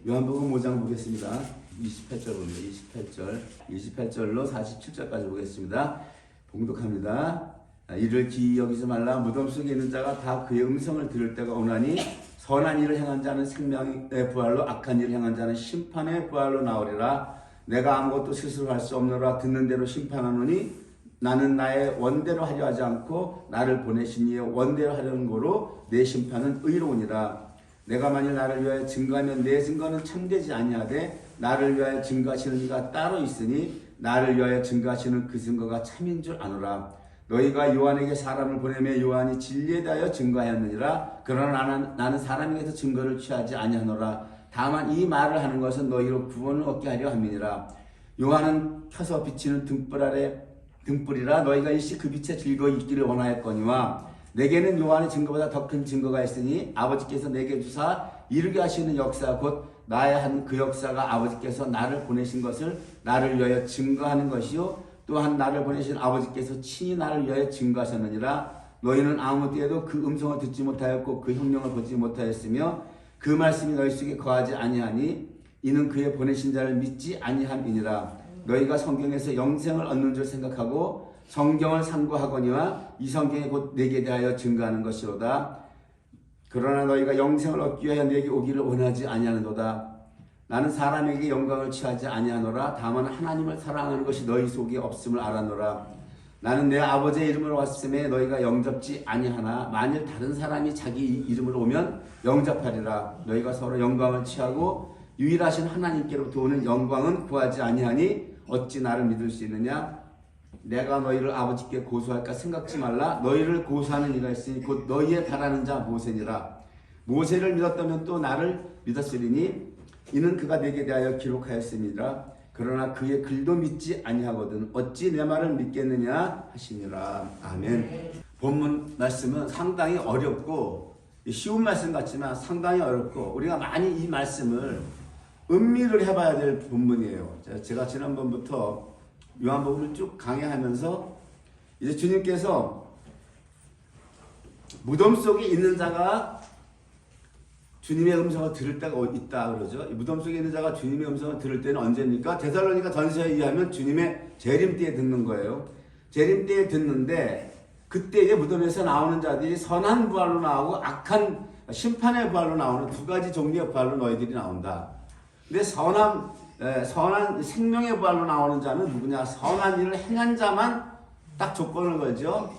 요한복음 5장 보겠습니다. 28절 봅니다. 28절로 47절까지 보겠습니다. 봉독합니다. 이를 기이 여기지 말라. 무덤 속에 있는 자가 다 그의 음성을 들을 때가 오나니 선한 일을 행한 자는 생명의 부활로, 악한 일을 행한 자는 심판의 부활로 나오리라. 내가 아무것도 스스로 할 수 없노라. 듣는 대로 심판하노니 나는 나의 원대로 하려 하지 않고 나를 보내신 이의 원대로 하려는 거로 내 심판은 의로우니라. 내가 만일 나를 위하여 증거하면 내 증거는 참되지 아니하되 나를 위하여 증거하시는 이가 따로 있으니 나를 위하여 증거하시는 그 증거가 참인 줄 아노라. 너희가 요한에게 사람을 보내매 요한이 진리에 대하여 증거하였느니라. 그러나 나는 사람에게서 증거를 취하지 아니하노라. 다만 이 말을 하는 것은 너희로 구원을 얻게 하려 함이니라. 요한은 켜서 비치는 등불이라. 너희가 일시 그 빛에 즐거이 있기를 원하였거니와 내게는 요한의 증거보다 더 큰 증거가 있으니 아버지께서 내게 주사 이루게 하시는 역사 곧 나의 한 그 역사가 아버지께서 나를 보내신 것을 나를 위하여 증거하는 것이요 또한 나를 보내신 아버지께서 친히 나를 위하여 증거하셨느니라. 너희는 아무 때에도 그 음성을 듣지 못하였고 그 형령을 보지 못하였으며 그 말씀이 너희 속에 거하지 아니하니 이는 그의 보내신 자를 믿지 아니함이니라. 너희가 성경에서 영생을 얻는 줄 생각하고 성경을 상고하거니와 이 성경이 곧 내게 대하여 증거하는 것이로다. 그러나 너희가 영생을 얻기 위하여 내게 오기를 원하지 아니하는도다. 나는 사람에게 영광을 취하지 아니하노라. 다만 하나님을 사랑하는 것이 너희 속에 없음을 알았노라. 나는 내 아버지의 이름으로 왔음에 너희가 영접지 아니하나 만일 다른 사람이 자기 이름으로 오면 영접하리라. 너희가 서로 영광을 취하고 유일하신 하나님께로부터 오는 영광은 구하지 아니하니 어찌 나를 믿을 수 있느냐? 내가 너희를 아버지께 고소할까 생각지 말라. 너희를 고소하는 이가 있으니 곧 너희의 바라는 자 모세니라. 모세를 믿었다면 또 나를 믿었으리니 이는 그가 내게 대하여 기록하였음이라. 그러나 그의 글도 믿지 아니하거든 어찌 내 말을 믿겠느냐 하시니라. 아멘. 본문 말씀은 상당히 어렵고 쉬운 말씀 같지만 상당히 어렵고 우리가 많이 이 말씀을 음미를 해봐야 될 본문이에요. 제가 지난번부터 요한복음을 쭉 강의하면서 이제 주님께서 무덤 속에 있는 자가 주님의 음성을 들을 때가 있다 그러죠. 무덤 속에 있는 자가 주님의 음성을 들을 때는 언제입니까? 데살로니가 전서에 의하면 주님의 재림 때에 듣는 거예요. 재림 때에 듣는데 그때에 무덤에서 나오는 자들이 선한 부활로 나오고 악한 심판의 부활로 나오는 두 가지 종류의 부활로 너희들이 나온다. 근데 선한 생명의 부활로 나오는 자는 누구냐? 선한 일을 행한 자만 딱 조건을 걸죠.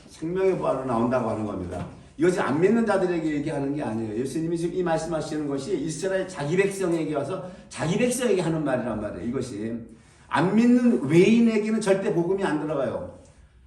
생명의 부활로 나온다고 하는 겁니다. 이것이 안 믿는 자들에게 얘기하는 게 아니에요. 예수님이 지금 이 말씀하시는 것이 이스라엘 자기 백성에게 와서 자기 백성에게 하는 말이란 말이에요. 이것이 안 믿는 외인에게는 절대 복음이 안 들어가요.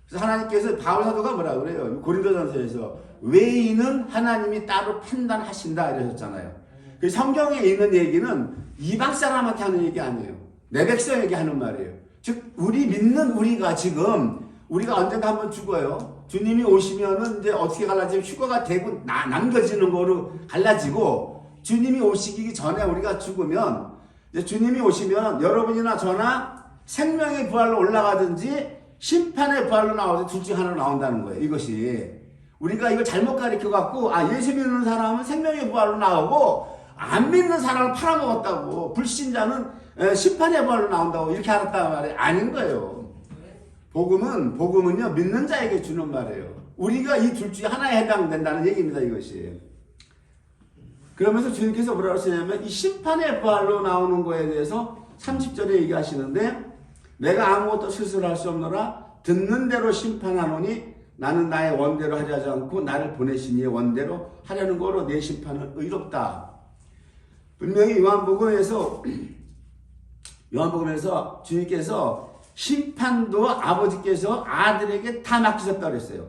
그래서 하나님께서 바울 사도가 뭐라 그래요? 고린도전서에서 외인은 하나님이 따로 판단하신다 이러셨잖아요. 그래서 성경에 있는 얘기는 이방 사람한테 하는 얘기 아니에요. 내 백성에게 하는 말이에요. 즉 우리 믿는 우리가 지금 우리가 언젠가 한번 죽어요. 주님이 오시면은 이제 어떻게 갈라지면 휴거가 되고 남겨지는 거로 갈라지고 주님이 오시기 전에 우리가 죽으면 이제 주님이 오시면 여러분이나 저나 생명의 부활로 올라가든지 심판의 부활로 나오든지 둘 중 하나로 나온다는 거예요. 이것이 우리가 이걸 잘못 가르쳐 갖고 예수 믿는 사람은 생명의 부활로 나오고 안 믿는 사람을 팔아먹었다고 불신자는 심판의 부활로 나온다고 이렇게 알았단 말이에요. 아닌 거예요. 복음은요 믿는 자에게 주는 말이에요. 우리가 이 둘 중에 하나에 해당된다는 얘기입니다. 이것이. 그러면서 주님께서 뭐라고 하시냐면 이 심판의 부활로 나오는 거에 대해서 30절에 얘기하시는데 내가 아무것도 스스로 할 수 없노라. 듣는 대로 심판하노니 나는 나의 원대로 하려 하지 않고 나를 보내신 이의 원대로 하려는 거로 내 심판은 의롭다. 분명히 요한복음에서 주님께서 심판도 아버지께서 아들에게 다 맡기셨다고 그랬어요.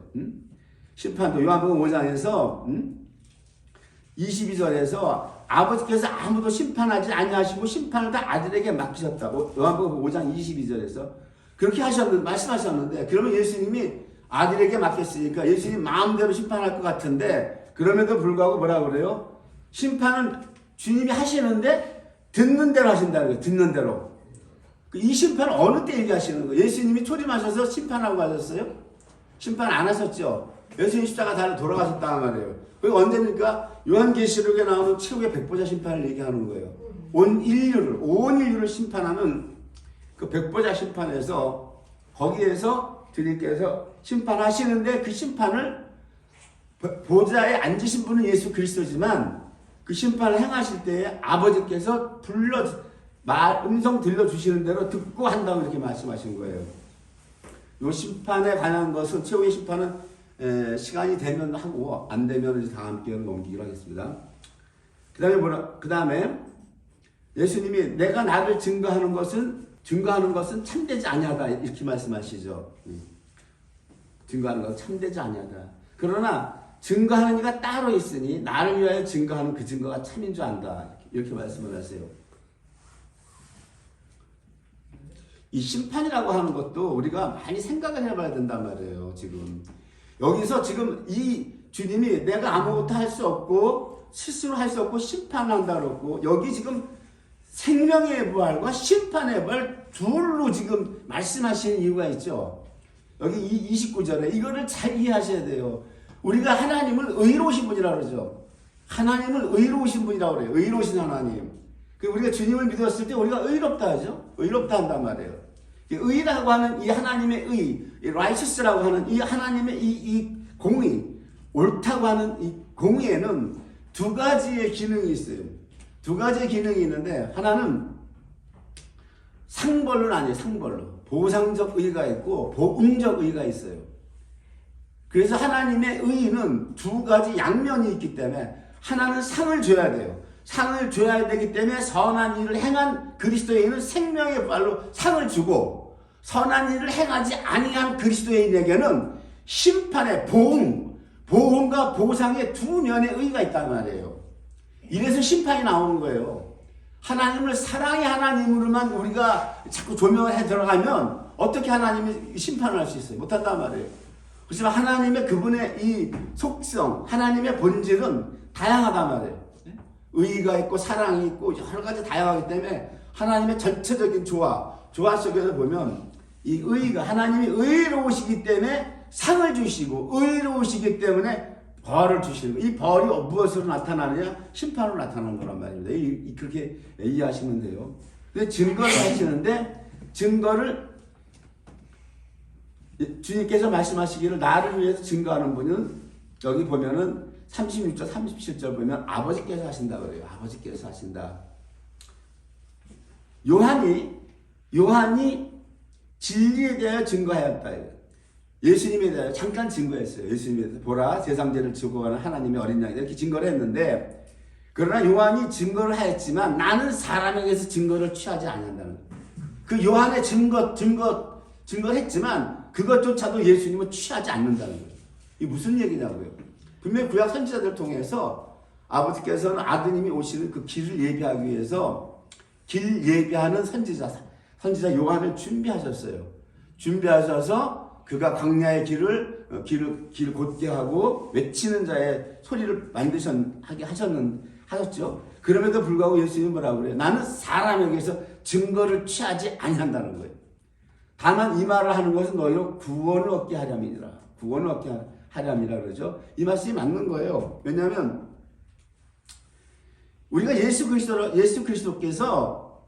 심판도 요한복음 5장에서 22절에서 아버지께서 아무도 심판하지 아니하시고 심판을 다 아들에게 맡기셨다고 요한복음 5장 22절에서 그렇게 말씀하셨는데 그러면 예수님이 아들에게 맡겼으니까 예수님이 마음대로 심판할 것 같은데 그럼에도 불구하고 뭐라고 그래요? 심판은 주님이 하시는데 듣는 대로 하신다는 거예요. 듣는 대로. 이 심판은 어느 때 얘기하시는 거예요? 예수님이 초림하셔서 심판하고 가셨어요? 심판 안 하셨죠? 예수님 십자가 달려 돌아가셨다는 말이에요. 그게 언제입니까? 요한계시록에 나오는 최후의 백보자 심판을 얘기하는 거예요. 온 인류를 심판하는 그 백보자 심판에서 거기에서 주님께서 심판하시는데 그 심판을 보좌에 앉으신 분은 예수 그리스도지만 그 심판을 행하실 때에 아버지께서 음성 들려주시는 대로 듣고 한다고 이렇게 말씀하신 거예요. 이 심판에 관한 것은 최후의 심판은 시간이 되면 하고 안 되면 이제 다음 기회로 넘기기로 하겠습니다. 그 다음에 예수님이 내가 나를 증거하는 것은 참되지 아니하다 이렇게 말씀하시죠. 증거하는 것은 참되지 아니하다. 그러나 증거하는 이가 따로 있으니 나를 위하여 증거하는 그 증거가 참인 줄 안다. 이렇게 말씀을 하세요. 이 심판이라고 하는 것도 우리가 많이 생각을 해봐야 된단 말이에요. 여기서 지금 이 주님이 내가 아무것도 할 수 없고 스스로 할 수 없고 심판한다 그러고 여기 지금 생명의 부활과 심판의 부활 둘로 지금 말씀하시는 이유가 있죠. 여기 이 29절에 이거를 잘 이해하셔야 돼요. 우리가 하나님을 의로우신 분이라고 그러죠. 하나님을 의로우신 분이라고 그래요. 의로우신 하나님. 우리가 주님을 믿었을 때 우리가 의롭다 하죠. 의롭다 한단 말이에요. 의라고 하는 이 하나님의 의, righteous라고 하는 이 하나님의 이 공의, 옳다고 하는 이 공의에는 두 가지의 기능이 있어요. 두 가지의 기능이 있는데 하나는 상벌로는 아니에요. 상벌로. 보상적 의가 있고 보응적 의가 있어요. 그래서 하나님의 의는 두 가지 양면이 있기 때문에 하나는 상을 줘야 돼요. 상을 줘야 되기 때문에 선한 일을 행한 그리스도인은 생명의 부활로 상을 주고 선한 일을 행하지 아니한 그리스도인에게는 심판의 보응과 보상의 두 면의 의가 있단 말이에요. 이래서 심판이 나오는 거예요. 하나님을 사랑의 하나님으로만 우리가 자꾸 조명을 해 들어가면 어떻게 하나님이 심판을 할 수 있어요? 못한단 말이에요. 그렇지만 하나님의 그분의 이 속성, 하나님의 본질은 다양하단 말이에요. 의가 있고 사랑이 있고 여러 가지 다양하기 때문에 하나님의 전체적인 조화 속에서 보면 이 의가 하나님이 의로우시기 때문에 상을 주시고 의로우시기 때문에 벌을 주시는 거예요. 이 벌이 무엇으로 나타나느냐? 심판으로 나타나는 거란 말입니다. 그렇게 이해하시면 돼요. 근데 증거를 하시는데 증거를 주님께서 말씀하시기를 나를 위해서 증거하는 분은 여기 보면은 36절, 37절 보면 아버지께서 하신다 그래요. 아버지께서 하신다. 요한이 진리에 대하여 증거하였다. 예수님에 대하여 잠깐 증거했어요. 예수님에 대해서 보라 세상 죄를 지고 가는 하나님의 어린 양이다 이렇게 증거를 했는데 그러나 요한이 증거를 하였지만 나는 사람에게서 증거를 취하지 않는다는 거예요. 그 요한의 증거를 했지만 그것조차도 예수님은 취하지 않는다는 거예요. 이게 무슨 얘기냐고요. 분명히 구약 선지자들을 통해서 아버지께서는 아드님이 오시는 그 길을 예비하기 위해서 길 예비하는 선지자 요한을 준비하셨어요. 준비하셔서 그가 광야의 길을 곧게 하고 외치는 자의 소리를 하게 하셨죠. 그럼에도 불구하고 예수님은 뭐라고 그래요? 나는 사람에게서 증거를 취하지 아니한다는 거예요. 다만 이 말을 하는 것은 너희로 구원을 얻게 하렴이니라. 구원을 얻게 하렴이라 그러죠. 이 말씀이 맞는 거예요. 왜냐하면 우리가 예수 그리스도께서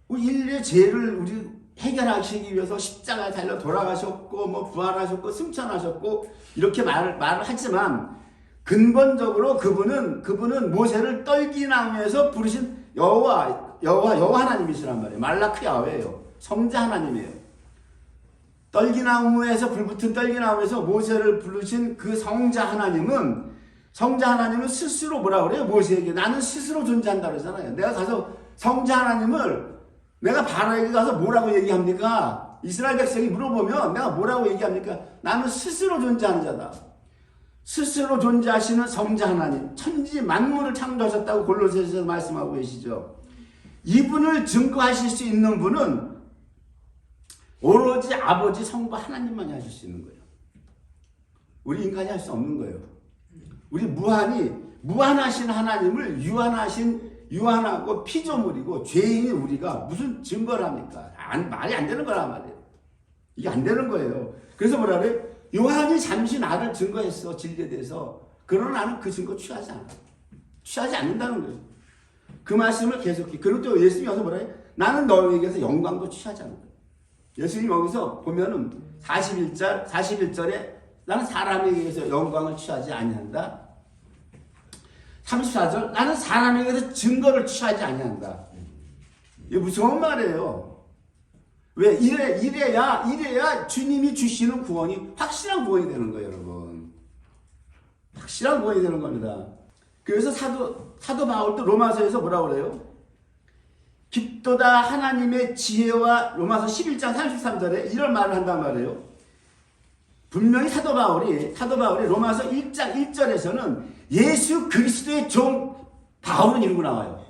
인류의 죄를 우리 해결하시기 위해서 십자가에 달려 돌아가셨고 부활하셨고 승천하셨고 이렇게 말을 하지만 근본적으로 그분은 모세를 떨기나무에서 부르신 여호와 하나님이시란 말이에요. 말라크 야훼예요. 성자 하나님이에요. 떨기나무에서 불붙은 떨기나무에서 모세를 부르신 그 성자 하나님은 스스로 뭐라 그래요? 모세에게 나는 스스로 존재한다 그러잖아요. 내가 가서 성자 하나님을 내가 바로에게 가서 뭐라고 얘기합니까? 이스라엘 백성이 물어보면 내가 뭐라고 얘기합니까? 나는 스스로 존재하는 자다. 스스로 존재하시는 성자 하나님, 천지 만물을 창조하셨다고 골로새서에서 말씀하고 계시죠. 이분을 증거하실 수 있는 분은 오로지 아버지 성부 하나님만이 하실 수 있는 거예요. 우리 인간이 할 수 없는 거예요. 우리 무한하신 하나님을 유한하고 피조물이고 죄인이 우리가 무슨 증거를 합니까? 말이 안 되는 거란 말이에요. 이게 안 되는 거예요. 그래서 뭐라 그래요? 요한이 잠시 나를 증거했어, 진리에 대해서. 그러나 나는 그 증거 취하지 않아. 취하지 않는다는 거예요. 그 말씀을 계속해. 그리고 또 예수님이 여기서 뭐라 해요? 나는 너에게서 영광도 취하지 않는다. 예수님 여기서 보면은 41절에 나는 사람에게서 영광을 취하지 아니한다. 34절 나는 사람에게서 증거를 취하지 아니한다. 이게 무서운 말이에요. 왜? 이래야 주님이 주시는 구원이 확실한 구원이 되는 거예요, 여러분. 확실한 구원이 되는 겁니다. 그래서 사도 바울도 로마서에서 뭐라고 그래요? 깊도다 하나님의 지혜와 로마서 11장 33절에 이런 말을 한단 말이에요. 분명히 사도 바울이 로마서 1장 1절에서는 예수 그리스도의 종 바울은 이러고 나와요.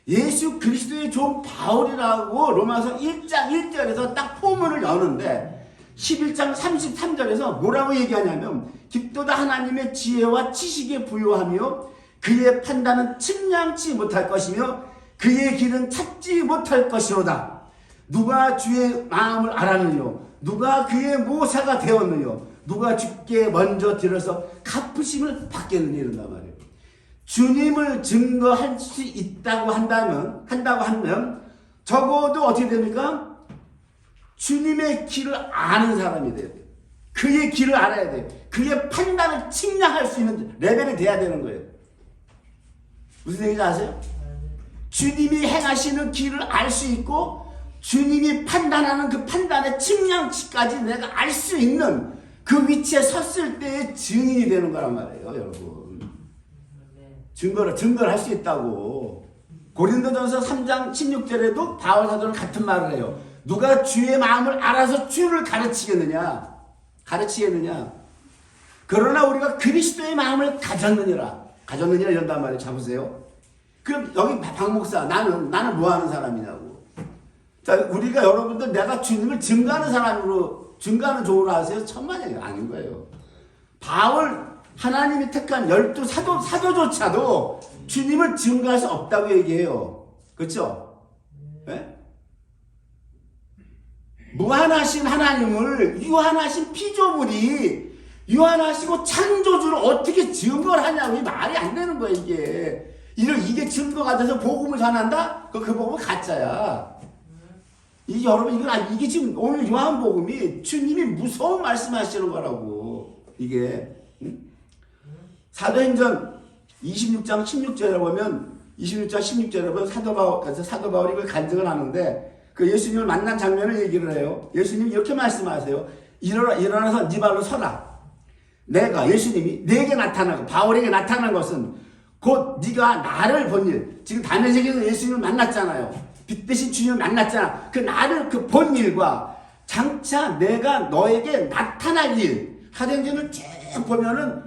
예수 그리스도의 종 바울이라고 로마서 1장 1절에서 딱 포문을 여는데 11장 33절에서 뭐라고 얘기하냐면 깊도다 하나님의 지혜와 지식에 부요하며 그의 판단은 측량치 못할 것이며 그의 길은 찾지 못할 것이로다. 누가 주의 마음을 알았느뇨? 누가 그의 모사가 되었느뇨? 누가 주께 먼저 들어서 갚으심을 받겠느냐 이런단 말이에요. 주님을 증거할 수 있다고 한다면 적어도 어떻게 됩니까? 주님의 길을 아는 사람이 돼야 돼요. 그의 길을 알아야 돼요. 그의 판단을 측량할 수 있는 레벨이 돼야 되는 거예요. 무슨 얘기인지 아세요? 주님이 행하시는 길을 알 수 있고 주님이 판단하는 그 판단의 측량치까지 내가 알 수 있는 그 위치에 섰을 때의 증인이 되는 거란 말이에요, 여러분. 증거를 할 수 있다고. 고린도전서 3장 16절에도 바울 사도는 같은 말을 해요. 누가 주의 마음을 알아서 주를 가르치겠느냐? 그러나 우리가 그리스도의 마음을 가졌느니라 이런단 말이에요. 잡으세요. 그럼 여기 박 목사 나는 뭐 하는 사람이냐고. 자, 우리가 여러분들 내가 주님을 증거하는 종으로 하세요? 천만이 아닌 거예요. 바울 하나님이 택한 12 사도조차도 주님을 증거할 수 없다고 얘기해요. 그렇죠? 네? 무한하신 하나님을 유한하신 피조물이 유한하시고 창조주를 어떻게 증거를 하냐고. 말이 안 되는 거예요, 이게. 이게 증거가 돼서 복음을 전한다? 그 복음은 가짜야. 여러분, 이게 지금 오늘 요한복음이 주님이 무서운 말씀하시는 거라고. 이게. 응? 사도행전 26장 16절에 보면, 26장 16절에 보면 사도 바울이 그걸 간증을 하는데, 그 예수님을 만난 장면을 얘기를 해요. 예수님이 이렇게 말씀하세요. 일어나서 네 발로 서라. 예수님이 내게 나타나고 바울에게 나타난 것은 곧 네가 나를 본 일. 지금 다메섹에서 예수님을 만났잖아요. 빛 대신 주님을 만났잖아. 그 나를 본 일과 장차 내가 너에게 나타날 일. 사도행전을 쭉 보면은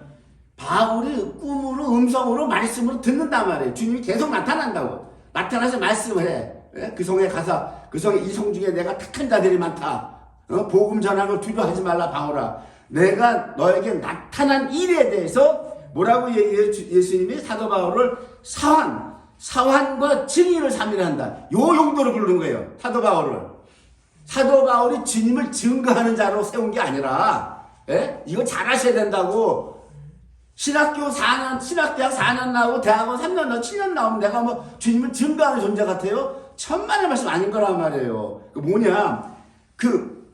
바울이 꿈으로 음성으로 말씀으로 듣는단 말이에요. 주님이 계속 나타난다고. 나타나서 말씀을 해. 그 성에 가서 그 성에 이 성 중에 내가 택한 자들이 많다. 복음 전하고 두려워하지 말라 바울아. 내가 너에게 나타난 일에 대해서 뭐라고 얘기해요? 예수님이 사도 바울을 사환과 증인을 삼위를 한다. 요 용도로 부르는 거예요. 사도 바울이 주님을 증거하는 자로 세운 게 아니라, 이거 잘하셔야 된다고. 신학대학 4년 나오고 대학원 3년 나오고 7년 나오면 내가 뭐 주님을 증거하는 존재 같아요? 천만의 말씀 아닌 거란 말이에요. 그 뭐냐? 그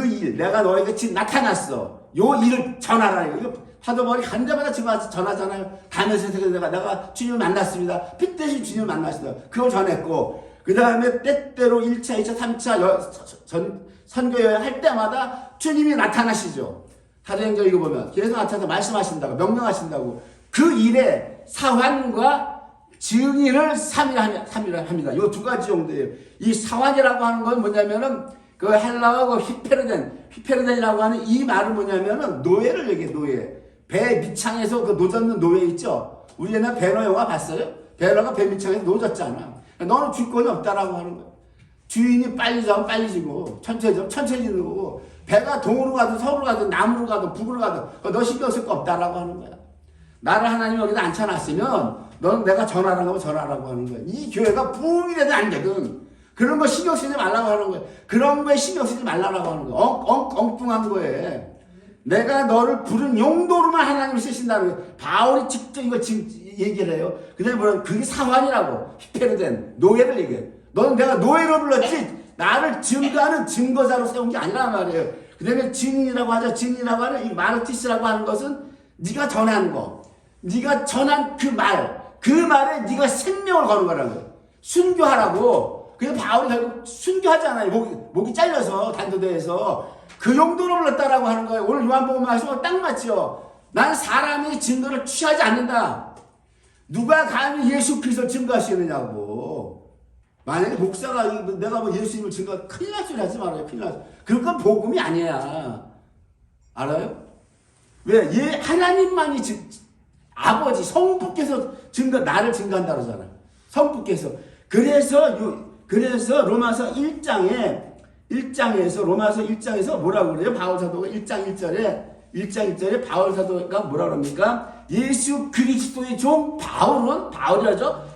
일, 내가 너에게 지금 나타났어. 요 일을 전하라. 이거 사도 바울이 간자마다 지금 전하잖아요. 다메섹에서 내가 주님을 만났습니다. 빛 대신 주님을 만났습니다. 그걸 전했고, 그 다음에 때때로 1차, 2차, 3차 선교 여행 할 때마다 주님이 나타나시죠. 사도행전 이거 보면 계속 나타나서 말씀하신다고, 명령하신다고. 그 일에 사환과 증인을 삼위를 합니다. 요 두 가지 정도예요. 이 사환이라고 하는 건 뭐냐면은 그 헬라어 휘페르덴이라고 하는 이 말은 뭐냐면은 노예를 얘기해, 노예. 배 밑창에서 그 노젓는 노예 있죠? 우리 옛날 배너 영화 봤어요? 배너가 배 밑창에서 노졌잖아. 너는 주권이 없다라고 하는 거야. 주인이 빨리 자면 빨리 지고, 천천히 자면 천천히 지는 거고, 배가 동으로 가든 서로 가든 남으로 가든 북으로 가든 너 신경 쓸 거 없다라고 하는 거야. 나를 하나님이 여기다 앉혀놨으면 너는 내가 전하라고 하면 전하라고 하는 거야. 이 교회가 부흥이 되든 안 되든 그런 거 신경 쓰지 말라고 하는 거야. 그런 거에 신경 쓰지 말라고 하는 거야. 엉뚱한 거에. 내가 너를 부른 용도로만 하나님을 쓰신다는 거야. 바울이 직접 이거 얘기를 해요. 그다음에 뭐라 그게 사환이라고 히페르덴 노예를 얘기해요. 너는 내가 노예로 불렀지 나를 증거하는 증거자로 세운 게 아니란 말이에요. 그다음에 증인이라고 하죠. 증인이라고 하는 이 마르티스라고 하는 것은 네가 전한 거, 네가 전한 그 말에 네가 생명을 거는 거라는 거예요. 순교하라고. 그래서 바울이 결국 순교하잖아요. 목이 잘려서 단도대에서 그 용도로 불렀다라고 하는 거예요. 오늘 요한복음 말씀은 딱 맞죠. 난 사람의 증거를 취하지 않는다. 누가 감히 예수 그리스도를 증거하시느냐고. 만약에 목사가 내가 뭐 예수님을 증거 큰일 날 소리 하지 말아요. 큰일 날. 그런 건 복음이 아니야. 알아요? 왜? 하나님만이 아버지 성부께서 나를 증거한다 그러잖아. 성부께서. 그래서 로마서 1장에서 뭐라고 그래요? 바울 사도가 1장 1절에 바울 사도가 뭐라 그럽니까? 예수 그리스도의 종 바울이라죠?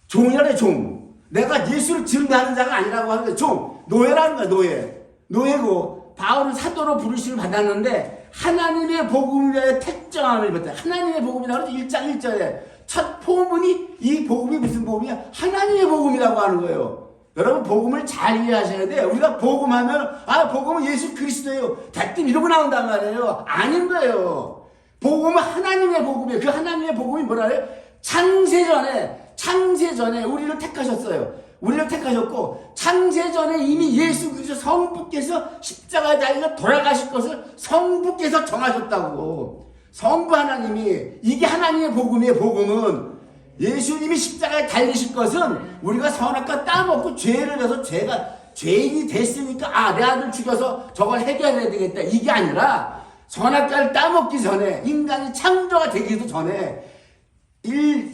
종이라는 종. 내가 예수를 증거하는 자가 아니라고 하는데 종. 노예라는 거야, 노예고 바울은 사도로 부르심을 받았는데 하나님의 복음에 택정함을 입었다. 하나님의 복음이라고 하죠. 1장 1절에 첫 포문이 이 복음이 무슨 복음이야? 하나님의 복음이라고 하는 거예요. 여러분 복음을 잘 이해하셔야 돼요. 우리가 복음하면 복음은 예수 그리스도예요. 대뜸 이러고 나온단 말이에요. 아닌 거예요. 복음은 하나님의 복음이에요. 그 하나님의 복음이 뭐라 해요? 창세전에 우리를 택하셨어요. 우리를 택하셨고 창세전에 이미 예수 그리스도 성부께서 십자가에 달려 돌아가실 것을 성부께서 정하셨다고. 성부 하나님이 이게 하나님의 복음이에요. 복음은 예수님이 십자가에 달리실 것은 우리가 선악과 따먹고 죄를 해서 죄인이 됐으니까 내 아들 죽여서 저걸 해결해야 되겠다 이게 아니라 선악과를 따먹기 전에 인간이 창조가 되기도 전에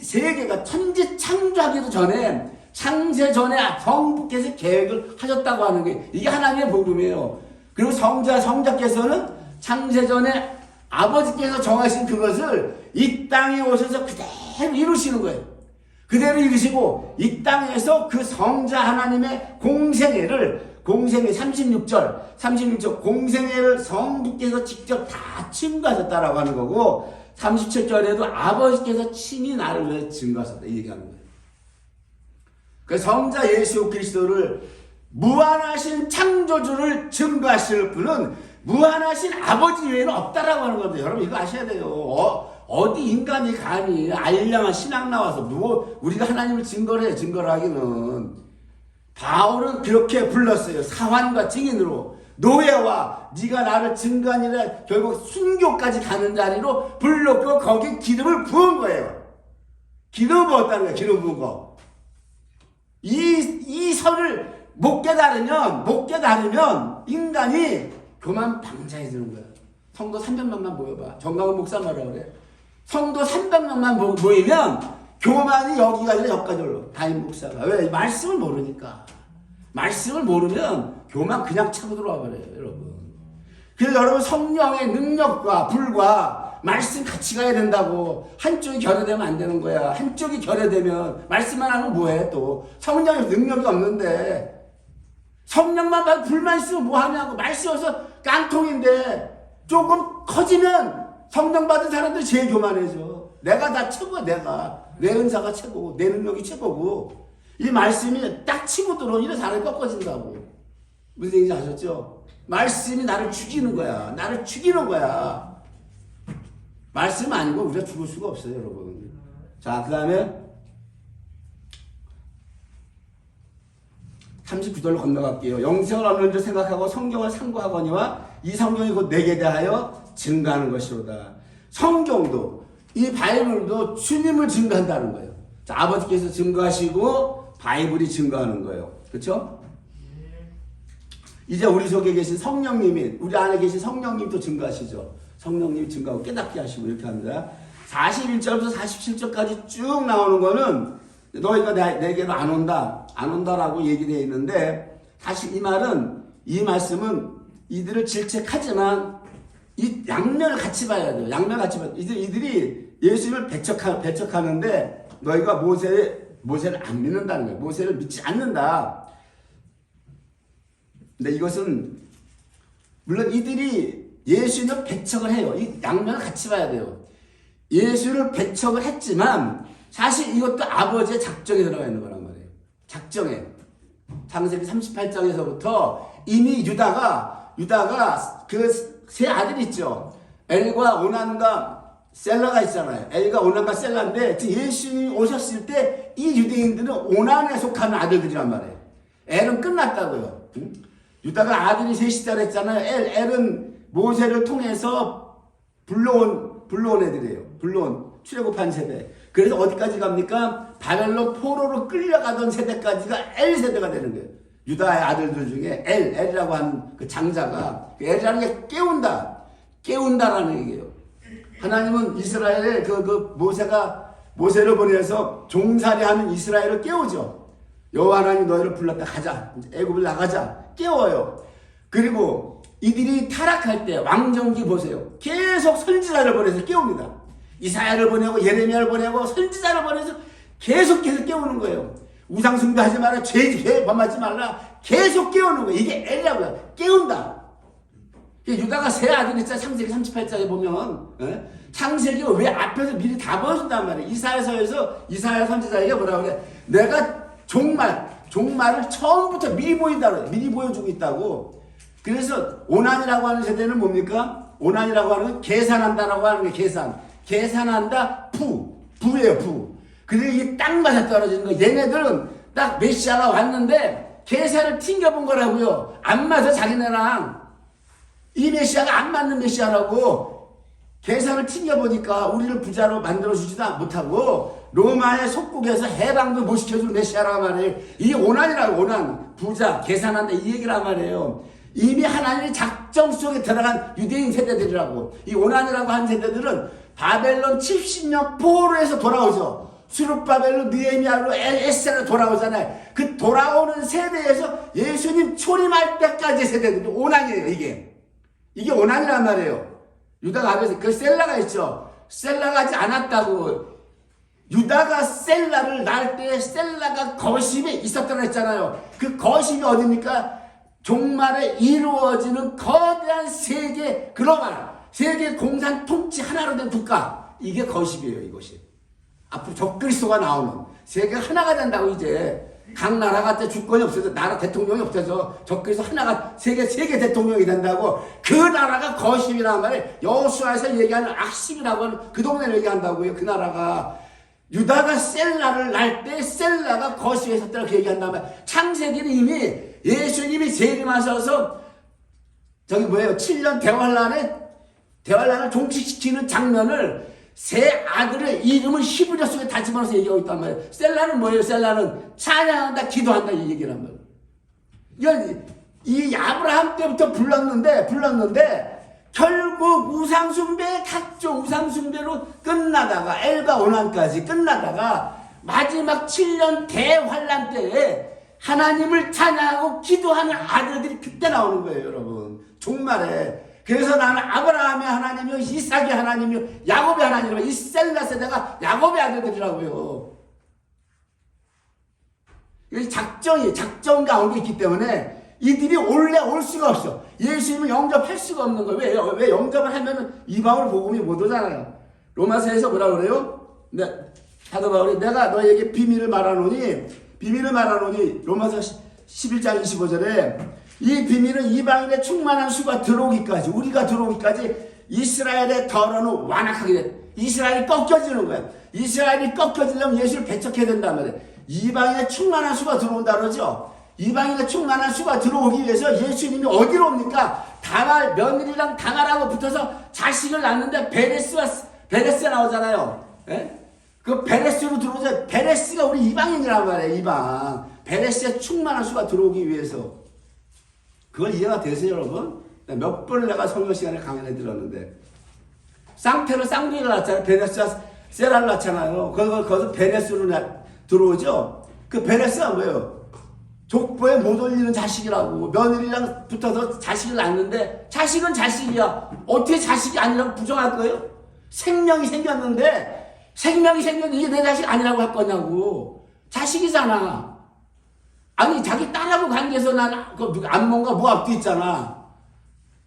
세계가 천지 창조하기도 전에 창세 전에 성부께서 계획을 하셨다고 하는 게 이게 하나님의 복음이에요. 그리고 성자께서는 창세 전에 아버지께서 정하신 그것을 이 땅에 오셔서 그대로 이루시는 거예요. 그대로 이루시고 이 땅에서 그 성자 하나님의 공생애를 36절 공생애를 성부께서 직접 다 증거하셨다라고 하는 거고 37절에도 아버지께서 친히 나를 위해 증거하셨다 이 얘기하는 거예요. 그 성자 예수 그리스도를 무한하신 창조주를 증거하실 분은 무한하신 아버지 외에는 없다라고 하는 겁니다. 여러분 이거 아셔야 돼요. 어디 인간이 감히 알량한 신앙 나와서 우리가 하나님을 증거를 하기는. 바울은 그렇게 불렀어요. 사환과 증인으로 노예와 네가 나를 증거하니라 결국 순교까지 가는 자리로 불렀고 거기에 기름을 부은 거예요. 기름을 부었다는 거예요. 기름 부은 거. 이 설을 못 깨달으면 인간이 교만 방자해지는 거야. 성도 300명만 모여봐. 정강훈 목사 뭐라 그래? 성도 300명만 모이면 교만이 여기가 아니라 여기까지 올라. 담임 목사가. 왜? 말씀을 모르니까. 말씀을 모르면 교만 그냥 차고 들어와 버려요, 여러분. 그래서 여러분 성령의 능력과 불과 말씀 같이 가야 된다고. 한쪽이 결여되면 안 되는 거야. 한쪽이 결여되면 말씀만 하면 뭐해 또. 성령의 능력이 없는데 성령만 받고 불만 있으면 뭐하냐고. 말씀 없어 깡통인데 조금 커지면 성령 받은 사람들이 제일 교만해져. 내가 다 최고야. 내 은사가 최고고 내 능력이 최고고 이 말씀이 딱 치고 들어오니 사람이 꺾어진다고. 무슨 얘기인지 아셨죠? 말씀이 나를 죽이는 거야. 말씀 아니고 우리가 죽을 수가 없어요, 여러분. 자, 그 다음에 39절로 건너갈게요. 영생을 얻는 줄 생각하고 성경을 상고하거니와 이 성경이 곧 내게 대하여 증거하는 것이로다. 성경도 이 바이블도 주님을 증거한다는 거예요. 자, 아버지께서 증거하시고 바이블이 증거하는 거예요. 그렇죠? 이제 우리 속에 계신 성령님이 우리 안에 계신 성령님도 증거하시죠. 성령님이 증거하고 깨닫게 하시고 이렇게 합니다. 41절부터 47절까지 쭉 나오는 거는 너희가 내게로 안 온다라고 얘기되어 있는데 사실 이 말씀은 이들을 질책하지만 이 양면을 같이 봐야 돼요. 이들이 예수를 배척하는데 너희가 모세를 안 믿는다는 거예요. 모세를 믿지 않는다. 근데 이것은 물론 이들이 예수를 배척을 해요. 이 양면을 같이 봐야 돼요. 예수를 배척을 했지만 사실 이것도 아버지의 작정에 들어가 있는 거란 말이에요. 작정에. 창세기 38장에서부터 이미 유다가 그 세 아들이 있죠. 엘과 오난과 셀라가 있잖아요. 엘과 오난과 셀라인데 예수님이 오셨을 때 이 유대인들은 오난에 속하는 아들들이란 말이에요. 엘은 끝났다고요. 유다가 아들이 셋이다 했잖아요. 엘은 모세를 통해서 불러온 애들이에요. 출애굽한 세대. 그래서 어디까지 갑니까? 바벨론 포로로 끌려가던 세대까지가 엘 세대가 되는 거예요. 유다의 아들들 중에 엘이라고 하는 그 장자가, 엘이라는 게 깨운다라는 얘기예요. 하나님은 이스라엘의 모세를 보내서 종살이하는 이스라엘을 깨우죠. 여호와 하나님 너희를 불렀다 가자. 애굽을 나가자. 깨워요. 그리고 이들이 타락할 때 왕정기 보세요. 계속 선지자를 보내서 깨웁니다. 이사야를 보내고 예레미야를 보내고 선지자를 보내서 계속 깨우는 거예요. 우상숭배 하지 마라. 죄 범하지 말라. 계속 깨우는 거예요. 이게 엘이라고요. 깨운다. 유다가 세 아들이 있잖아요. 창세기 38장에 보면 창세기가 왜 앞에서 미리 다 보여준단 말이에요. 이사야서에서 이사야 선지자에게 뭐라고 그래? 내가 종말을 처음부터 미리 보인다 그래요. 미리 보여주고 있다고. 그래서 오난이라고 하는 세대는 뭡니까? 오난이라고 하는 건 계산한다라고 하는 게 계산한다. 부예요. 부. 그리고 이게 딱 맞아 떨어지는 거. 얘네들은 딱 메시아가 왔는데 계산을 튕겨본 거라고요. 안 맞아 자기네랑. 이 메시아가 안 맞는 메시아라고 계산을 튕겨보니까 우리를 부자로 만들어주지도 못하고 로마의 속국에서 해방도 못 시켜줄 메시아라고 말이에요. 이 오난이라고 오난 부자 계산한다 이 얘기란 말이에요. 이미 하나님의 작정 속에 들어간 유대인 세대들이라고. 이 오난이라고 한 세대들은 바벨론 70년 포로에서 돌아오죠. 수룹바벨로 느헤미야로 에스라로 돌아오잖아요. 그 돌아오는 세대에서 예수님 초림할 때까지 세대들이 오난이에요. 이게 오난이란 말이에요. 유다가 앞에서 그 셀라가 있죠. 셀라가 하지 않았다고. 유다가 셀라를 낳을 때 셀라가 거심이 있었다고 했잖아요. 그 거심이 어딥니까? 종말에 이루어지는 거대한 세계 글로벌 세계 공산 통치 하나로 된 국가. 이게 거심이에요. 이것이. 앞으로 적그리스도가 나오는 세계가 하나가 된다고. 이제 각 나라가 주권이 없어져. 나라 대통령이 없어져. 적그리스도 하나가 세계 대통령이 된다고. 그 나라가 거심이란 말이에요. 여호수아에서 얘기하는 악심이라고 하는 그 동네를 얘기한다고요. 그 나라가. 유다가 셀라를 낳을 때 셀라가 거심에 있었다고 얘기한단 말이에요. 창세기는 이미 예수님이 재림하셔서 7년 대환란을 종식시키는 장면을 세 아들의 이름을 히브리어 속에 다 집어넣어서 얘기하고 있단 말이에요. 셀라는 뭐예요? 셀라는 찬양한다, 기도한다 이 얘기란 말이에요. 이 아브라함 때부터 불렀는데 결국 우상숭배, 각종 우상숭배로 끝나다가 엘과 오난까지 끝나다가 마지막 7년 대환란 때에 하나님을 찬양하고 기도하는 아들들이 그때 나오는 거예요, 여러분. 종말에. 그래서 나는 아브라함의 하나님이요, 이삭의 하나님이요, 야곱의 하나님이라고. 이 셀라 세대가 야곱의 아들들이라고요. 이 작정 가운데 있기 때문에 이들이 올 수가 없어. 예수님을 영접할 수가 없는 거예요. 왜요? 왜 영접을 하면은 이방으로 복음이 못 오잖아요. 로마서에서 뭐라 그래요? 사도 바울이 내가 너에게 비밀을 말하노니 로마서 11장 25절에 이 비밀은 이방인의 충만한 수가 들어오기까지, 우리가 들어오기까지 이스라엘의 덜어는 완악하게 돼. 이스라엘이 꺾여지는 거야. 이스라엘이 꺾여지려면 예수를 배척해야 된단 말이에요. 이방인의 충만한 수가 들어온다 그러죠. 이방인의 충만한 수가 들어오기 위해서 예수님이 어디로 옵니까? 며느리랑 다말하고 붙어서 자식을 낳는데 베레스가 나오잖아요. 예? 그 베레스로 들어오죠. 베레스가 우리 이방인이란 말이에요. 이방. 베레스의 충만한 수가 들어오기 위해서. 그걸 이해가 되세요, 여러분? 몇 번을 내가 설교 시간에 강연해 들었는데. 쌍태로 쌍둥이를 낳잖아요. 베레스와 세라를 낳잖아요. 거기서 베레스로 들어오죠. 그 베레스가 뭐예요? 족보에 못 올리는 자식이라고. 며느리랑 붙어서 자식을 낳는데 자식은 자식이야. 어떻게 자식이 아니라고 부정할 거예요? 생명이 생겼는데 이게 내 자식 아니라고 할 거냐고. 자식이잖아. 아니 자기 딸하고 관계에서 난 암몬과 모압도 있잖아.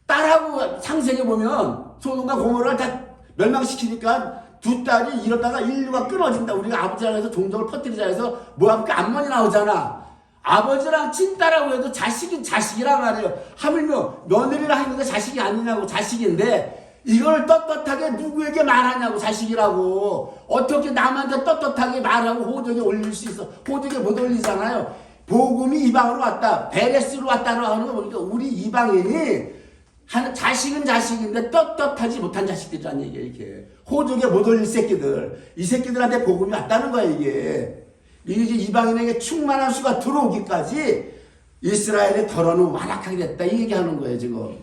딸하고 창세기 보면 소돔과 고모라를 다 멸망시키니까 두 딸이 이러다가 인류가 끊어진다. 우리가 아버지랑 해서 종족을 퍼뜨리자 해서 모압과 암몬이 나오잖아. 아버지랑 친딸하고 해도 자식이 자식이란 말이에요. 하물며 며느리랑 했는데 자식이 아니냐고. 자식인데 이걸 떳떳하게 누구에게 말하냐고. 자식이라고. 어떻게 남한테 떳떳하게 말하고 호적에 올릴 수 있어. 호적에 못 올리잖아요. 복음이 이방으로 왔다. 베레스로 왔다고 하는 거 보니까 우리 이방인이 하는 자식은 자식인데 떳떳하지 못한 자식들이란 얘기예요. 이게 호적에 못 올릴 새끼들, 이 새끼들한테 복음이 왔다는 거야. 이게 이제 이방인에게 충만한 수가 들어오기까지 이스라엘의 덜어는 완악하게 됐다, 이 얘기하는 거예요 지금.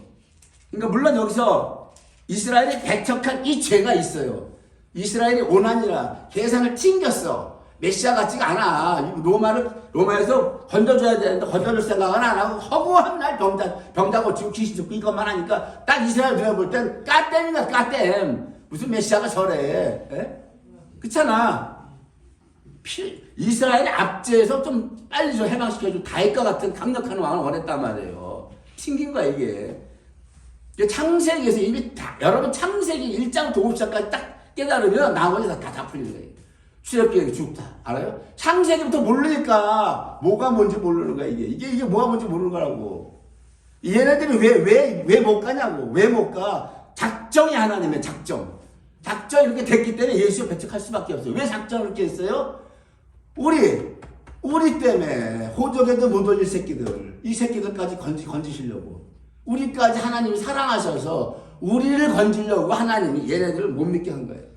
그러니까 물론 여기서 이스라엘이 배척한 이 죄가 있어요. 이스라엘이 오난이라 계산을 튕겼어. 메시아 같지가 않아. 로마에서 건져줘야 되는데 건져줄 생각은 안 하고 허구한 날 병자 고치고 귀신 죽고 이것만 하니까 딱 이스라엘 내가 볼 땐 까땜이다. 까땜. 무슨 메시아가 저래. 에? 그렇잖아. 이스라엘의 압제에서 좀 빨리 좀 해방시켜주고 다윗과 같은 강력한 왕을 원했단 말이에요. 튕긴 거야 이게. 창세기에서 이미 다, 여러분 창세기 1장부터 5장까지 딱 깨달으면 나머지 다 풀리는 거예요. 출애굽기 죽다. 알아요? 창세기부터 모르니까 뭐가 뭔지 모르는 거야, 이게. 이게 뭐가 뭔지 모르는 거라고. 얘네들이 왜 못 가냐고. 왜 못 가? 작정이 하나님의 작정. 작정이 이렇게 됐기 때문에 예수를 배척할 수밖에 없어요. 왜 작정을 이렇게 했어요? 우리 때문에 호적에도 못 올릴 새끼들. 이 새끼들까지 건지시려고. 우리까지 하나님이 사랑하셔서 우리를 건지려고 하나님이 얘네들을 못 믿게 한 거예요.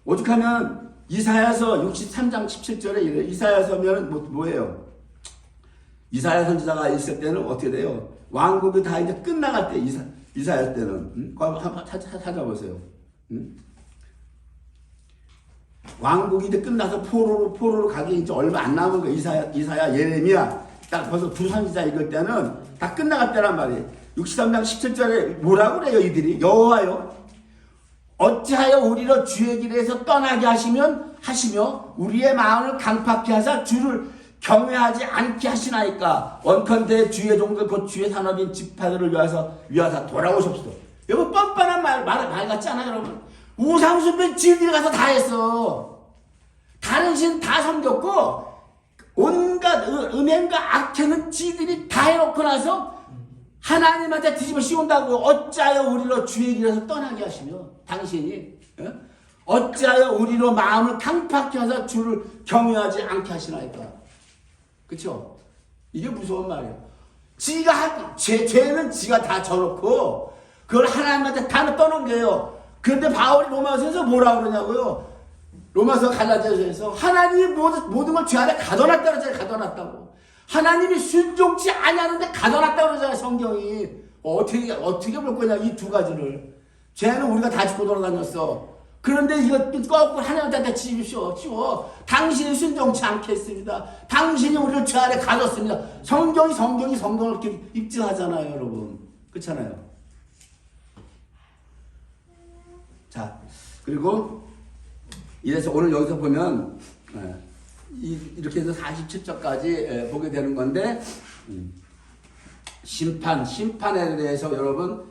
오죽하면 이사야서 63장 17절에 이래요. 이사야서면 뭐예요? 이사야 선지자가 있을 때는 어떻게 돼요? 왕국이 다 이제 끝나갈 때 이사야 때는 한번 찾아보세요. 왕국이 이제 끝나서 포로로 가기 이제 얼마 안 남은 거. 이사야 예레미야 딱 벌써 두 선지자 읽을 때는 다 끝나갈 때란 말이에요. 63장 17절에 뭐라고 그래요 이들이? 여호와여 어찌하여 우리를 주의 길에서 떠나게 하시며 우리의 마음을 강팍케 하사 주를 경외하지 않게 하시나이까. 원컨대 주의 종들 곧 주의 산업인 지파들을 위하사 돌아오십시오. 여러분 뻔뻔한 말 같지 않아요 여러분? 우상숭배 지들이 가서 다 했어. 다른 신 다 섬겼고 온갖 음행과 악행은 지들이 다 해놓고 나서 하나님한테 뒤집어 씌운다고. 어찌하여 우리로 주의 길에서 떠나게 하시며 당신이 어찌하여 우리로 마음을 강팍케 하사 주를 경외하지 않게 하시나이까. 그쵸? 이게 무서운 말이에요. 죄는 지가 다 져놓고 그걸 하나님한테 다 떠넘겨요. 그런데 바울이 로마서에서 뭐라고 그러냐고요? 로마서 갈라디아서에서 하나님이 모든 걸 죄 안에 가둬놨다 그러잖아요. 가둬놨다고. 하나님이 순종치 아니하는데 가둬놨다고 그러잖아요. 성경이. 어떻게 볼 거냐 이 두 가지를. 죄는 우리가 다 짚고 돌아다녔어. 그런데 이거 꺾고 하나님한테 치워. 당신이 순종치 않겠습니다. 당신이 우리를 죄 아래 가뒀습니다. 성경을 이렇게 입증하잖아요 여러분. 그렇잖아요. 자, 그리고 이래서 오늘 여기서 보면 이렇게 해서 47절까지 보게 되는 건데, 심판에 대해서 여러분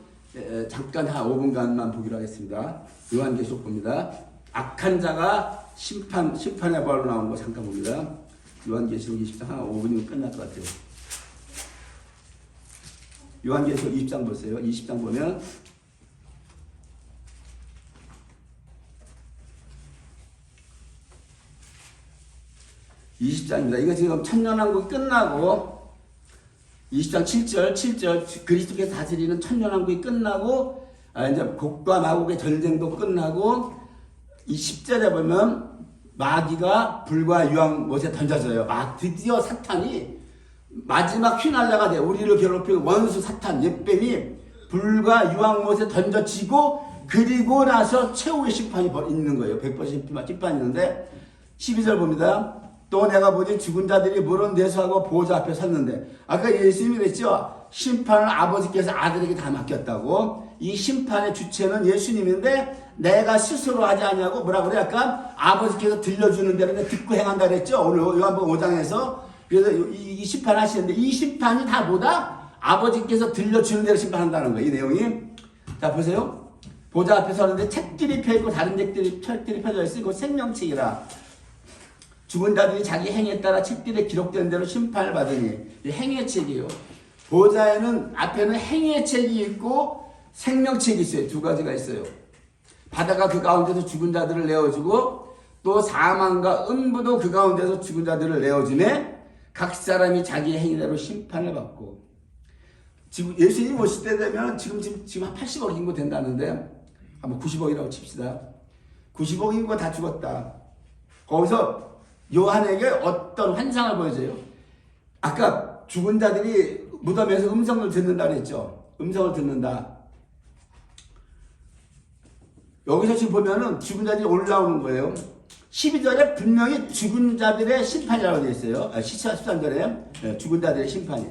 잠깐 한 5분간만 보기로 하겠습니다. 요한계시록 봅니다. 악한 자가 심판의 벌로 나오는 거 잠깐 봅니다. 요한계시록 20장 한 5분이면 끝날 것 같아요. 요한계시록 20장 보세요. 20장 보면 이거 지금 천년왕국이 끝나고 20장 7절 그리스도께서 다스리는 천년왕국이 끝나고 이제 곡과 마곡의 전쟁도 끝나고 이 10절에 보면 마귀가 불과 유황못에 던져져요. 드디어 사탄이 마지막 휘날라가 돼. 우리를 괴롭히는 원수 사탄 옛뱀이 불과 유황못에 던져지고 그리고 나서 최후의 심판이 있는 거예요. 100% 심판이 있는데 12절 봅니다. 또 내가 보니 죽은 자들이 물은 내수하고 보호자 앞에 섰는데, 아까 예수님이 그랬죠? 심판을 아버지께서 아들에게 다 맡겼다고. 이 심판의 주체는 예수님인데 내가 스스로 하지 않냐고 뭐라 그래? 약간 아버지께서 들려주는 대로 듣고 행한다 그랬죠? 오늘 요한복음 5장에서. 그래서 이 심판하시는데 이 심판이 다 뭐다? 아버지께서 들려주는 대로 심판한다는 거예요. 이 내용이. 자 보세요. 보좌 앞에 서는데 책들이 펴있고 다른 책들이 펴져 있으고 생명책이라. 죽은 자들이 자기 행위에 따라 책들에 기록된 대로 심판을 받으니. 이 행위의 책이에요. 보좌에는 앞에는 행위의 책이 있고 생명책이 있어요. 두 가지가 있어요. 바다가 그 가운데서 죽은 자들을 내어주고 또 사망과 음부도 그 가운데서 죽은 자들을 내어주네. 각 사람이 자기 행위대로 심판을 받고. 지금 예수님 오실 때 되면 지금 한 80억 인구 된다는데 한번 90억이라고 칩시다. 90억 인구가 다 죽었다. 거기서 요한에게 어떤 환상을 보여줘요. 아까 죽은 자들이 무덤에서 음성을 듣는다 그랬죠. 음성을 듣는다. 여기서 지금 보면은 죽은 자들이 올라오는 거예요. 12절에 분명히 죽은 자들의 심판이라고 되어 있어요. 13절에 죽은 자들의 심판이.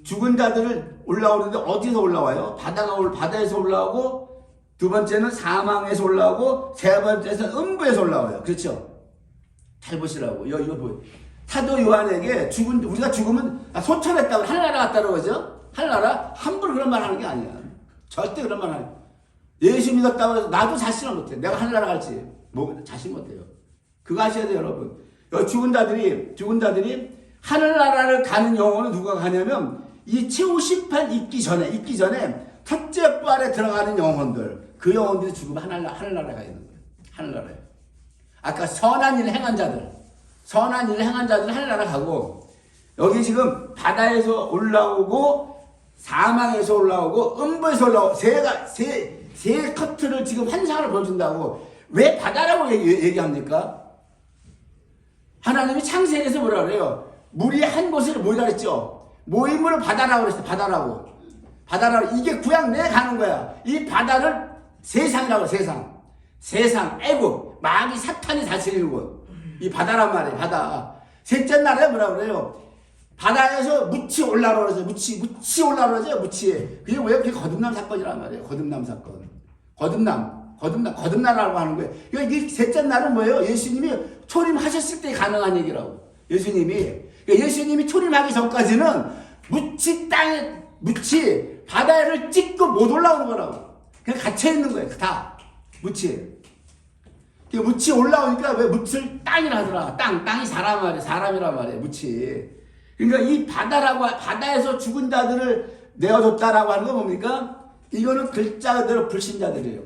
죽은 자들을 올라오는데 어디서 올라와요? 바다에서 올라오고, 두 번째는 사망에서 올라오고, 세 번째는 음부에서 올라와요. 그렇죠? 잘 보시라고. 이거 보여. 사도 요한에게 우리가 죽으면 소천했다고 하늘나라 갔다고 그러죠? 하늘나라? 함부로 그런 말 하는 게 아니야. 절대 그런 말 하는 거야. 예수 믿었다고 해서 나도 자신을 못해. 내가 하늘나라 갈지. 자신 못해요. 그거 아셔야 돼요, 여러분. 여기 죽은 자들이 하늘나라를 가는 영혼은 누가 가냐면 이 최후 심판 있기 전에 첫째 부활에 들어가는 영혼들. 그 영혼들이 죽으면 하늘나라에 가 있는 거예요. 하늘나라에. 아까 선한 일을 행한 자들 하늘나라 가고, 여기 지금 바다에서 올라오고 사망에서 올라오고 음부에서 올라오고 세 커트를 지금 환상을 보여준다고. 왜 바다라고 얘기합니까? 하나님이 창세기에서 뭐라 그래요? 물이 한 곳을 모이라 그랬죠. 모임을 바다라고 그랬어요. 바다라고. 이게 구약 내에 가는 거야. 이 바다를 세상이라고 해요. 세상, 애국, 마귀 사탄이 다스리는 곳. 이 바다란 말이에요. 바다. 셋째 날에 뭐라 그래요? 바다에서 무치 올라오라 그러죠. 무치 올라오라 그러죠. 무치. 그게 왜? 그게 거듭남 사건이란 말이에요. 거듭남 사건. 거듭나라고 하는 거예요. 이 셋째 날은 뭐예요? 예수님이 초림하셨을 때 가능한 얘기라고. 예수님이 초림하기 전까지는 무치 바다를 찍고 못 올라오는 거라고. 그냥 갇혀 있는 거예요. 다. 무치 올라오니까 왜 무치를 땅이라 하더라. 땅이 사람이란 말이에요. 무치. 그러니까 이 바다에서 죽은 자들을 내어줬다라고 하는 건 뭡니까? 이거는 글자 그대로 불신자들이에요.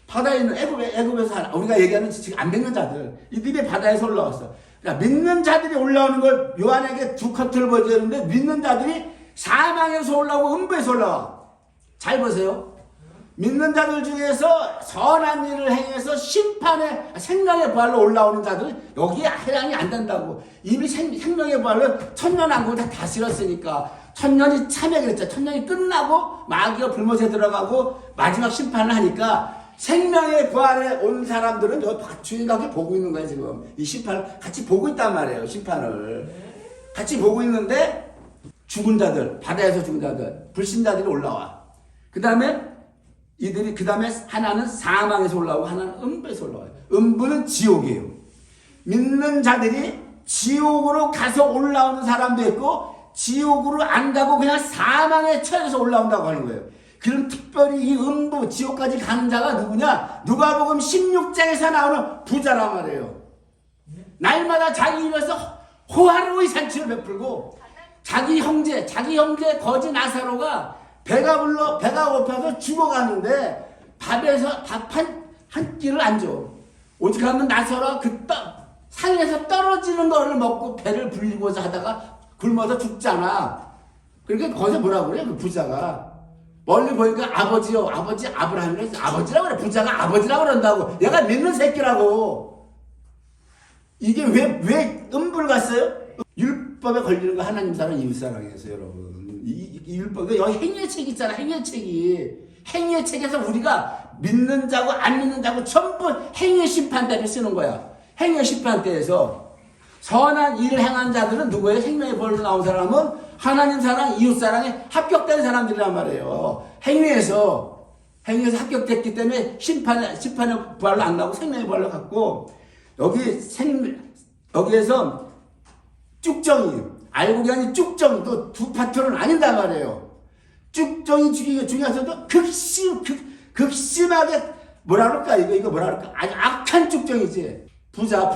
바다에 있는 애굽에서 우리가 얘기하는 지금 안 믿는 자들. 이들이 바다에서 올라왔어. 그러니까 믿는 자들이 올라오는 걸 요한에게 두 커트를 보여주는데, 믿는 자들이 사망에서 올라오고 음부에서 올라와. 잘 보세요. 믿는 자들 중에서 선한 일을 행해서 생명의 부활로 올라오는 자들은 여기에 해당이 안 된다고. 이미 생명의 부활로 천년왕국을 다 다스렸으니까. 천년이 참여 그랬죠. 천년이 끝나고 마귀가 불못에 들어가고 마지막 심판을 하니까 생명의 부활에 온 사람들은 주인각이 보고 있는 거예요. 지금 이 심판을 같이 보고 있단 말이에요. 심판을 같이 보고 있는데, 죽은 자들, 바다에서 죽은 자들, 불신자들이 올라와. 그 다음에 하나는 사망에서 올라오고 하나는 음부에서 올라와요. 음부는 지옥이에요. 믿는 자들이 지옥으로 가서 올라오는 사람도 있고, 지옥으로 안 가고 그냥 사망에 처해서 올라온다고 하는 거예요. 그럼 특별히 이 음부, 지옥까지 가는 자가 누구냐? 누가복음 16장에서 나오는 부자란 말이에요. 날마다 자기 입에서 호화로이 산치를 베풀고, 자기 형제 거지 나사로가 배가 고파서 죽어가는데 밥에서 밥 한 끼를 안 줘. 오직 하면 나사로가 산에서 떨어지는 거를 먹고 배를 불리고자 하다가 굶어서 죽잖아. 그러니까 거기서 뭐라고 그래? 그 부자가 멀리 보니까 아버지 아브라함이라고 아버지라고 그래. 부자가 아버지라고 그런다고. 얘가 믿는 새끼라고. 이게 왜 음부를 갔어요? 율법에 걸리는 거 하나님 사랑 이웃 사랑이었어요, 여러분. 이 율법, 여기 행위의 책이 있잖아. 행위의 책에서 우리가 믿는 자고 안 믿는 자고 전부 행위의 심판대를 쓰는 거야. 행위의 심판대에서 선한 일을 행한 자들은 누구예요? 생명의 벌로 나온 사람은 하나님 사랑, 이웃 사랑에 합격된 사람들이란 말이에요. 행위에서 합격됐기 때문에 심판의 부활로 안 나오고 생명의 부활로 갔고, 여기에서 쭉정이, 알고 보니 쭉정이도 두 파트는 아닌단 말이에요. 쭉정이 중에서도 극심하게 뭐라 그럴까 이거 뭐라 그럴까 아주 악한 축정이지. 부자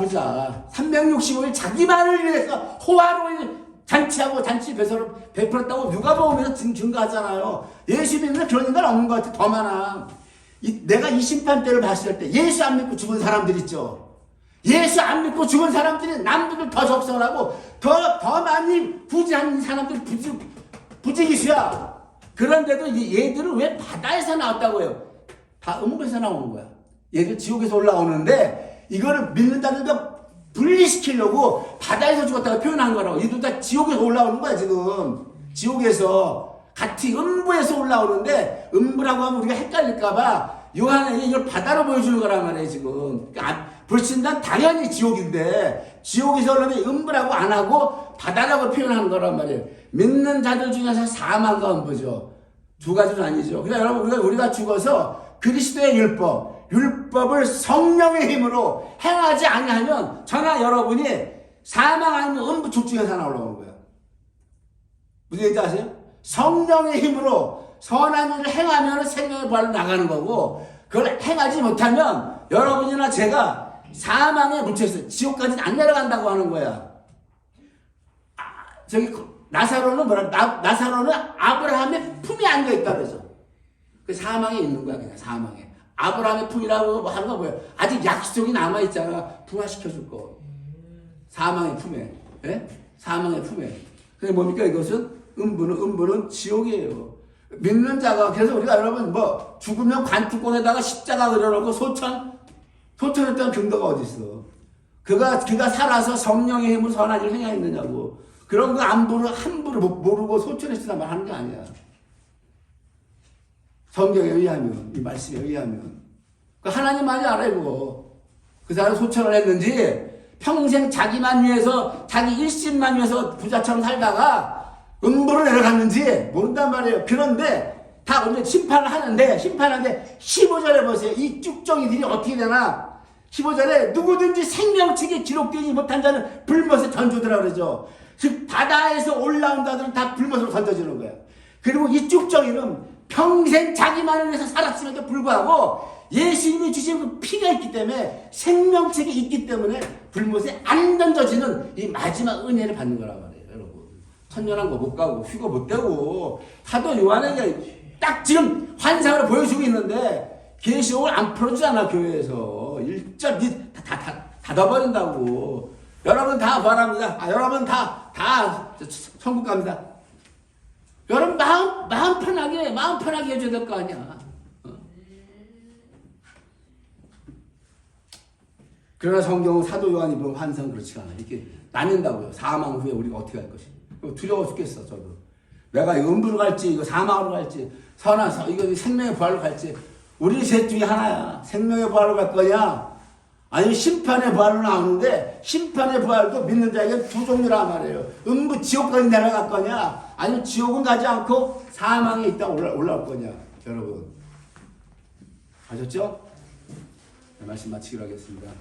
365일 자기만을 위해서 호화로운 잔치하고 잔치 배설을 베풀었다고 누가 보면서 증거하잖아요. 예수 믿는 그런 인간 없는 것 같아. 더 많아. 내가 이 심판대를 봤을 때 예수 안 믿고 죽은 사람들 있죠. 예수 안 믿고 죽은 사람들이 남들을 더 적성하고 더 많이 부지한 사람들이 부지기수야. 그런데도 얘들은 왜 바다에서 나왔다고 해요? 다 음부에서 나오는 거야. 얘들 지옥에서 올라오는데 이거를 믿는 자들과 분리시키려고 바다에서 죽었다고 표현한 거라고. 얘들 다 지옥에서 올라오는 거야 지금. 지옥에서 같이 음부에서 올라오는데 음부라고 하면 우리가 헷갈릴까봐 요한이 이걸 바다로 보여주는 거란 말이에요 지금. 그러니까 불신단 당연히 지옥인데 지옥에서 올라오면 음부라고 안 하고 바다라고 표현하는 거란 말이에요. 믿는 자들 중에서 사망과 음부죠. 두 가지는 아니죠. 그러니까 여러분 우리가 죽어서 그리스도의 율법을 성령의 힘으로 행하지 아니하면 저나 여러분이 사망 아니면 음부 족중에서 하나 올라오는 거예요. 무슨 얘기인지 아세요? 성령의 힘으로 선한 일을 행하면 생명의 부활로 나가는 거고 그걸 행하지 못하면 여러분이나 제가 사망에 묻혀있어요. 지옥까지는 안 내려간다고 하는 거야. 나사로는 나사로는 아브라함의 품에 앉아있다 그래서 그 사망에 있는 거야. 그냥 사망에. 아브라함의 품이라고 하는 건 뭐예요? 아직 약속이 남아있잖아. 부활시켜줄 거. 사망의 품에. 예? 사망의 품에. 그게 뭡니까? 이것은 음부는 지옥이에요. 믿는 자가, 그래서 우리가 여러분 죽으면 관뚜껑에다가 십자가 그려놓고 소천했던 근거가 어디 있어? 그가 살아서 성령의 힘으로 선한 일을 행하였느냐고. 그런 거 함부로 모르고 소천했으나 말하는 게 아니야. 성경에 의하면, 이 말씀에 의하면. 하나님 많이 알아요, 그거. 그 사람 소천을 했는지, 평생 자기만 위해서, 자기 일심만 위해서 부자처럼 살다가, 음부로 내려갔는지 모른단 말이에요. 그런데, 다 언제 심판을 하는데, 15절에 보세요. 이 쭉정이들이 어떻게 되나? 15절에 누구든지 생명책에 기록되지 못한 자는 불못에 던져두라 그러죠. 즉, 바다에서 올라온 자들은 다 불못으로 던져지는 거예요. 그리고 이 쭉정이는 평생 자기만을 위해서 살았음에도 불구하고 예수님이 주신 그 피가 있기 때문에 생명책이 있기 때문에 불못에 안 던져지는 이 마지막 은혜를 받는 거란 말이에요. 여러분 천년왕국 못 가고 휴거 못 되고 사도 요한에게 딱 지금 환상으로 보여주고 있는데 계시록을 안 풀어주잖아. 교회에서 1절 닫아버린다고. 여러분 다 바랍니다. 여러분 다 천국 갑니다. 여러분 마음 편하게 해줘야 될 거 아니야. 그러나 성경은 사도 요한이 본 환상 그렇지 않아. 이렇게 나뉜다고요. 사망 후에 우리가 어떻게 할 것인가. 두려워 죽겠어 저도. 내가 이거 음부로 갈지 이거 사망으로 갈지 이거 생명의 부활로 갈지 우리 셋 중에 하나야. 생명의 부활로 갈 거냐 아니면 심판의 부활로 나오는데 심판의 부활도 믿는 자에게는 두 종류란 말이에요. 음부 지옥까지 내려갈 거냐 아니면 지옥은 가지 않고 사망에 있다 올라올 거냐. 여러분 아셨죠? 말씀 마치기로 하겠습니다.